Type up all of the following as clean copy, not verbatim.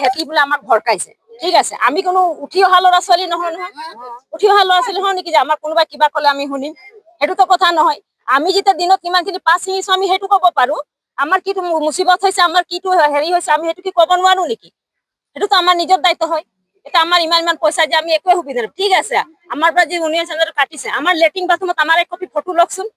হেতি বোলে আমাক ভৰকাইছে ঠিক আছে আমি কোনো উঠি অহা ল'ৰা ছোৱালী নহয় নহয় উঠি অহা ল'ৰা ছোৱালী হয় নেকি যে আমাৰ কোনোবা কিবা ক'লে আমি শুনিম সেইটোতো কথা নহয় আমি যেতিয়া দিনত কিমানখিনি পাছ ছিঙিছো আমি সেইটো ক'ব পাৰো আমাৰ কিটো মুচিবত হৈছে আমাৰ কিটো হেৰি হৈছে আমি সেইটো কি ক'ব নোৱাৰো নেকি সেইটোতো আমাৰ নিজৰ দায়িত্ব হয় এটা আমাৰ ইমান পইচা যে আমি একোৱে সুবিধা ঠিক আছে আমাৰ পৰা যি ইউনিয়ন চেণ্টাৰটো কাটিছে আমাৰ লেট্ৰিন বাথৰুমত আমাৰ এক কপি ফটো লওকচোন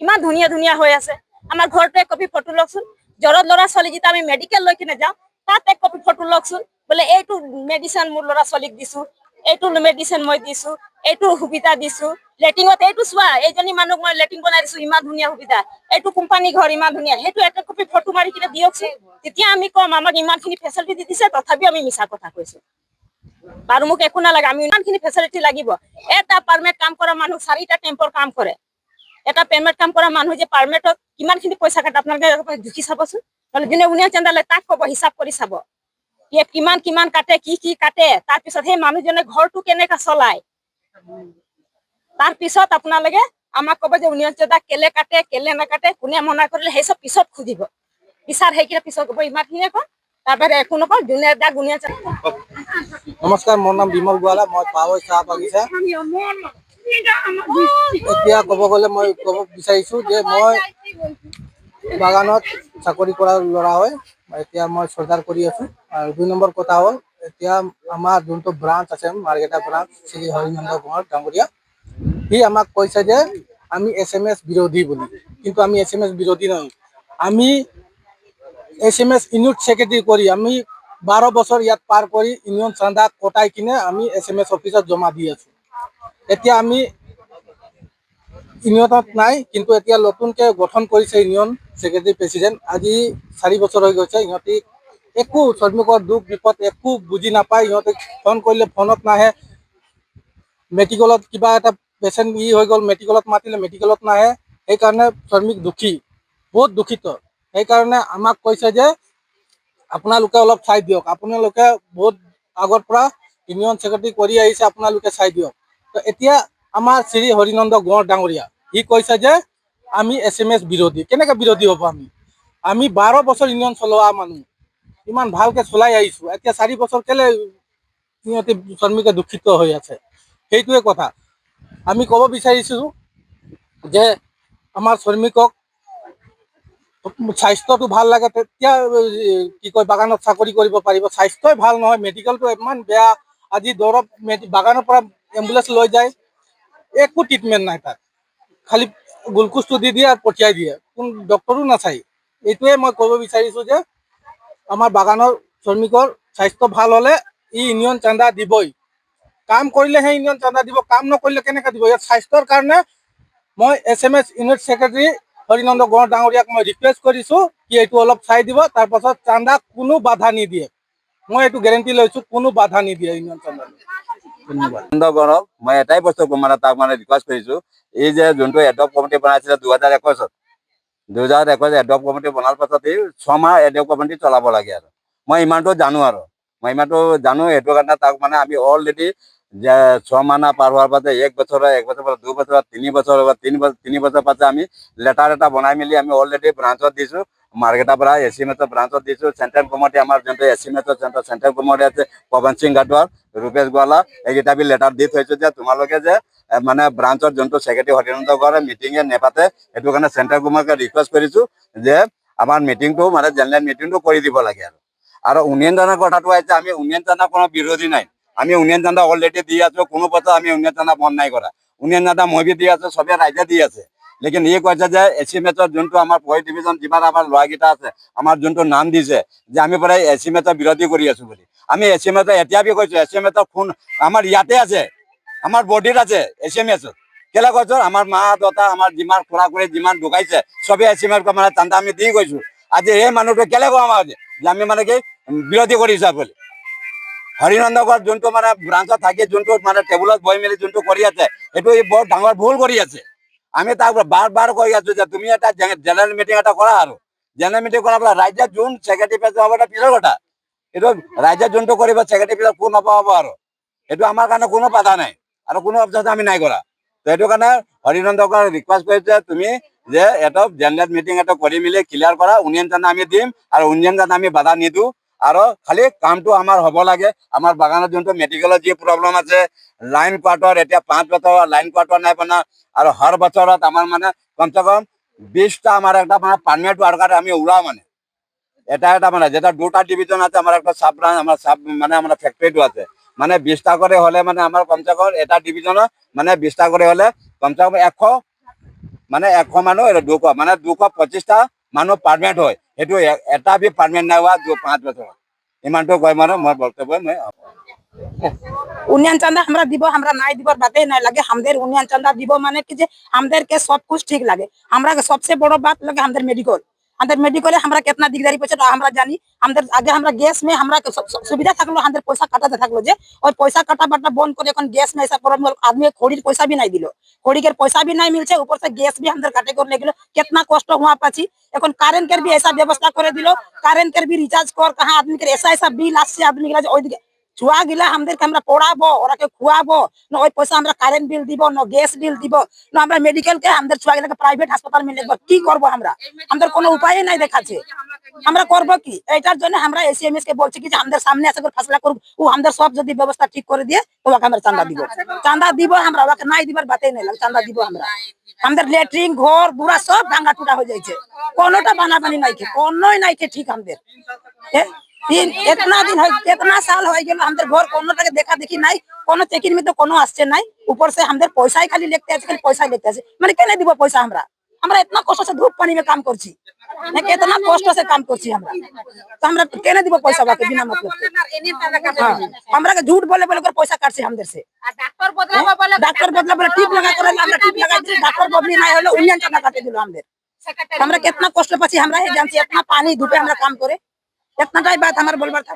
ইমান ধুনীয়া ধুনীয়া হৈ আছে আমাৰ ঘৰটো এক কপি ফটো লওকচোন জ্বৰত ল'ৰা ছোৱালী যেতিয়া আমি মেডিকেল লৈ কিনে যাওঁ তাত এক কপি ফটো লওকচোন বোলে এইটো মেডিচিন মোৰ ল'ৰা ছোৱালীক দিছো এইটো মেডিচিন মই দিছো এইটো সুবিধা দিছো লেট্ৰিনত এইটো চোৱা এইজনী মানুহক মই লেট্ৰিন বনাই দিছো ইমান ধুনীয়া সুবিধা এইটো কোম্পানী ঘৰ ইমান ধুনীয়া সেইটো এক কপি ফটো মাৰি কিনে দিয়কচোন তেতিয়া আমি কম আমাক ইমানখিনি ফেচিলিটি দিছে তথাপিও আমি মিছা কথা কৈছো বাৰু মোক একো নালাগে আমি ইমানখিনি ফেচিলিটি লাগিব এটা পাৰ্মেট কাম কৰা মানুহ 4টা টেম্পৰ কাম কৰে এটা পেমেণ্ট কাম কৰা মানুহ যে পাৰ্মেটত কিমানখিনি পইচা কাটে আপোনালোকে জুখি চাবচোন মানে যোনে উনিয়ন চেণ্ডাৰলৈ তাক ক'ব হিচাপ কৰি চাব কিমান কাটে কি কাটে তাৰপিছত সেই মানুহজনে ঘৰটো কেনেকৈ চলায় তাৰপিছত আপোনালোকে আমাক ক'ব যে উনিয়ন চেণ্ডাৰ কেলে কাটে কেলে নাকাটে কোনে মনা কৰিলে সেই চব পিছত খুজিব বিচাৰ সেইকেইটা পিছত ক'ব ইমানখিনিয়ে কয় তাৰবাদে একো নকয় যোনে দাগ উনিয়ন নমস্কাৰ মোৰ নাম বিমল গোৱালা মই পাৱৈ চাহ বাগিচা এতিয়া ক'ব গ'লে মই ক'ব বিচাৰিছোঁ যে মই বাগানত চাকৰি কৰা ল'ৰা হয় এতিয়া মই চৰকাৰ কৰি আছোঁ আৰু 2 নম্বৰ কথা হ'ল এতিয়া আমাৰ যোনটো ব্ৰাঞ্চ আছে মাৰ্কেটা ব্ৰাঞ্চ শ্ৰী হৰিনন্দ কোঁৱৰ ডাঙৰীয়া সি আমাক কৈছে যে আমি SMS বিৰোধী বুলি কিন্তু আমি SMS বিৰোধী নহয় আমি SMS ইউনিট সেক্ৰেটাৰী কৰি আমি 12 বছৰ ইয়াত পাৰ কৰি ইউনিয়ন চান্দা কটাই কিনে আমি SMS অফিচত জমা দি আছো এতিয়া আমি ইউনিয়নত নাই কিন্তু এতিয়া নতুনকৈ গঠন কৰিছে ইউনিয়ন সেক্ৰেটাৰী প্ৰেচিডেণ্ট আজি 4 বছৰ হৈ গৈছে ইহঁতি একো শ্ৰমিকৰ দুখ বিপদ একো বুজি নাপায় ইহঁতে ফোন কৰিলে ফোনত নাহে মেডিকেলত কিবা এটা পেচেণ্ট হৈ গ'ল মেডিকেলত মাতিলে মেডিকেলত নাহে সেইকাৰণে শ্ৰমিক দুখী বহুত দুখিত সেইকাৰণে আমাক কৈছে যে আপোনালোকে অলপ চাই দিয়ক আপোনালোকে বহুত আগৰ পৰা ইউনিয়ন সেক্ৰেটাৰী কৰি আহিছে আপোনালোকে চাই দিয়ক তো এতিয়া আমাৰ শ্ৰী হৰিনন্দ কোঁৱৰ ডাঙৰীয়া সি কৈছে যে আমি SMS বিৰোধী কেনেকৈ বিৰোধী হ'ব আমি 12 বছৰ ইউনিয়ন চলোৱা মানুহ ইমান ভালকৈ চলাই আহিছোঁ এতিয়া 4 বছৰ কেলে সিহঁতে শ্ৰমিকে দুখিত হৈ আছে সেইটোৱে কথা আমি ক'ব বিচাৰিছোঁ যে আমাৰ শ্ৰমিকক স্বাস্থ্যটো ভাল লাগে তেতিয়া কি কয় বাগানত চাকৰি কৰিব পাৰিব স্বাস্থ্যই ভাল নহয় মেডিকেলটো ইমান বেয়া আজি দৰৱ বাগানৰ পৰা এম্বুলেঞ্চ লৈ যায় একো ট্ৰিটমেণ্ট নাই তাত খালি গ্লুক'জটো দি দিয়ে আৰু পঠিয়াই দিয়ে কোন ডক্টৰো নাচায় এইটোৱে মই ক'ব বিচাৰিছোঁ যে আমাৰ বাগানৰ শ্ৰমিকৰ স্বাস্থ্য ভাল হ'লে ইউনিয়ন চান্দা দিবই কাম কৰিলেহে ইউনিয়ন চান্দা দিব কাম নকৰিলে কেনেকৈ দিব ইয়াত স্বাস্থ্যৰ কাৰণে মই SMS unit secretary Harinanda Konwar ডাঙৰীয়াক মই ৰিকুৱেষ্ট কৰিছোঁ কি এইটো অলপ চাই দিব তাৰপাছত চান্দা কোনো বাধা নিদিয়ে মই এইটো গেৰেণ্টি লৈছোঁ কোনো বাধা নিদিয়ে ইউনিয়ন চান্দা ধন্যবাদ মই এটাই বস্তু মানে তাক মানে ৰিকুৱেষ্ট কৰিছোঁ এই যে যোনটো এডপ কমিটি বনাইছিলে 2021 2021 এডপ কমিটি বনাৰ পাছত এই 6 মাহ এডপ কমিটি চলাব লাগে আৰু মই ইমানটো জানো আৰু মই ইমানটো জানো সেইটো কাৰণে তাক মানে আমি অলৰেডি যে 6 মাহ পাৰ হোৱাৰ পাছত 1 বছৰ 2 বছৰ 3 বছৰ 3 বছৰ পাছত আমি লেটাৰ এটা বনাই মেলি আমি অলৰেডি ব্ৰাঞ্চত দিছোঁ মাৰ্কেটাৰ পৰা এচিমেটৰ ব্ৰাঞ্চত দিছোঁ চেণ্ট্ৰেল কমিটি আমাৰ যোনটো এচিমেটৰ চেণ্ট্ৰেল কমিটি আছে পৱন সিং গাডৱাল ৰূপেশ গোৱালা এইকেইটা আমি লেটাৰ দি থৈছোঁ যে তোমালোকে যে মানে ব্ৰাঞ্চৰ যোনটো সেক্ৰেটাৰী হৰিনন্দ কোঁৱৰে মিটিঙে নেপাতে সেইটো কাৰণে চেণ্ট্ৰেল কমিটিক ৰিকুৱেষ্ট কৰিছোঁ যে আমাৰ মিটিংটো মানে জেনেৰেল মিটিংটো কৰি দিব লাগে আৰু উন্নয়ন দানৰ কথাটো আহিছে আমি উন্নয়ন দানৰ কোনো বিৰোধী নাই আমি উন্নয়ন দানা অলৰেডি দি আছোঁ কোনো বছৰ আমি উন্নয়ন দানা বন্ধ নাই কৰা উন্নয়ন দানা মই দি আছোঁ চবে ৰাইজে দি আছে লেকিন ই কৈছে যে এচিমেটৰ যোনটো আমাৰ পই ডিভিজন যিমান আমাৰ ল'ৰাকেইটা আছে আমাৰ যোনটো নাম দিছে যে আমি প্ৰায় এচিমেটৰ বিৰোধী কৰি আছোঁ বুলি আমি এচিমেটৰ এতিয়া বি কৈছোঁ এচিমেটৰ খুন আমাৰ ইয়াতে আছে আমাৰ বডিত আছে এচিমেটত কেলে কৈছোঁ আমাৰ মা দেউতা আমাৰ যিমান খুৰা খুৰী যিমান ঢুকাইছে চবেই এচিমেটৰ মানে চান্দা আমি দি গৈছোঁ আজি এই মানুহটো কেলে কোৱা আমাৰ যে আমি মানে কি বিৰোধী কৰিছা বুলি হৰিনন্দ কোঁৱৰ যোনটো মানে ব্ৰাঞ্চত থাকি যোনটো মানে টেবুলত বহি মেলি যোনটো কৰি আছে সেইটো বৰ ডাঙৰ ভুল কৰি আছে আমি তাক বাৰ কৈ আছোঁ যে তুমি এটা জেনেৰেল মিটিং এটা কৰা আৰু জেনেৰেল মিটিং কৰাৰ পৰা ৰাইজে যোন সেক্ৰেটাৰী পেজ হ'ব এটা পিছৰ কথা এইটো ৰাইজে যোনটো কৰিব সেক্ৰেটাৰী পেজত কোন হ'ব আৰু এইটো আমাৰ কাৰণে কোনো বাধা নাই আৰু কোনো অবজেকশ্যন আমি নাই কৰা তো সেইটো কাৰণে হৰিনন্দ কোঁৱৰক ৰিকুৱেষ্ট কৰিছে তুমি যে এটা জেনেৰেল মিটিং এটা কৰি মেলি ক্লিয়াৰ কৰা উন্নয়ন চান্দা আমি দিম আৰু উন্নয়ন চান্দা আমি বাধা নিদিওঁ আৰু খালি কামটো আমাৰ হ'ব লাগে। আমাৰ বাগানত যোনটো মেডিকেলৰ যি প্ৰব্লেম আছে, লাইন কোৱাৰ্টাৰ এতিয়া 5 বছৰ লাইন কোৱাৰ্টাৰ নাই বনা, আৰু হৰ বছৰত আমাৰ মানে কমচে কম 20টা আমাৰ একটা মানে পাৰ্মানেণ্ট ৱাৰ্কাৰ আমি ওলাও মানে এটা এটা মানে যেটা 2টা ডিভিজন আছে, আমার একটা সাব ব্রাঞ্চ, আমার সাব মানে আমার ফ্যাক্টরিটো আছে, মানে 20টা করে হলে মানে আমার কমসে কম এটা ডিভিজনত মানে 20টা করে হলে কমসে কম 100 মানে 100 মানুহ 200 মানে 225টা মানুহ পাৰ্মানেণ্ট হয়। সেইটো এটা বি পাৰ্মানেণ্ট নাই হোৱা 5 বছৰ ইমানটো কয় মানে মই বক্তব্য মই उन्नयन चंदा हमरा दिबो, हमरा नहीं दिबर बातें नहीं लगे। हमदेर उन्नयन चंदा दिबो माने कि जे हमदेर के सब कुछ ठीक लगे। हमरा के सबसे बड़ो बात लगे हमदेर मेडिकल हमरा कितना दिगदारी पछे हमरा जानी। हमदेर आगे हमरा गैस में हमरा के सुविधा थकलो, हमदेर पैसा काटाते थकलो जे, और पैसा काटा बाटा बंद करे এখন गैस में ऐसा प्रॉब्लम आदमी खोड़ीर पैसा भी नहीं दिलो, खोड़ी के पैसा भी नहीं मिलছে, ऊपर से गैस भी हमदेर काटे कर ले गेलो। कितना कष्ट हुआ पाछी এখন কারেন্ট के भी ऐसा व्यवस्था करे दिलो, কারেন্ট के भी रिचार्ज कर कहां आदमी के ऐसा बिल আসছে आदमी के ওইদিকে छुआ गिला हमदेर के हमरा पढ़ाबो ओरा के खुआबो न, ওই পয়সা আমরা কারেন্ট বিল দিব ন, গ্যাস বিল দিব না, আমরা মেডিকেল के हमदेर छुआ गिला के प्राइवेट হাসপাতাল में लेब কি করব আমরা? हमदेर কোনো উপায় নাই দেখাচ্ছে, আমরা করব কি? এটার জন্য আমরা এসএমএস কে বলছি কি যে আমাদের সামনে এসে করে ফয়সলা করব, ও আমাদের সব যদি ব্যবস্থা ঠিক করে দিয়ে তো ওকে আমরা চাঁদা দিব আমরা ওকে নাই দিবার বাতেই নাই লাগে, চাঁদা দিব আমরা। আমাদের লেট্রিন ঘর দুরা সব ভাঙা টুটা হয়ে যাচ্ছে, কোনোটা বানাবানি নাই के কোনোই নাই के ठीक আমাদের इतना दिन इतना साल हो गया हमদের घर কোনোটাকে দেখা দেখি নাই, কোনো চেকিং में तो কোনো আসছে নাই, ऊपर से हमদের পয়সাই খালি লিখতে আছে, খালি পয়সাই লিখতে আছে, মানে কেন দিব পয়সা? আমরা আমরা इतना कष्ट से धूप पानी में काम करছি ना, कितना कष्ट से काम करছি আমরা, तो हमरा केने দিব পয়সা बाकी बिना मतलब के? हाँ, हमरा के झूठ बोले बोले कर पैसा काटছে हमদের से, डॉक्टर बदला बोले टिप लगा कर আমরা टिप लगा दिए, डॉक्टर बदली नहीं হলো উনিয়ন টাকা কাটে দিল हमদের। हमरा कितना कष्ट पाছি, हमरा ये जानছি इतना पानी धूपे हमरा काम करे, इतना टाइम बात हमारे बोलबार था।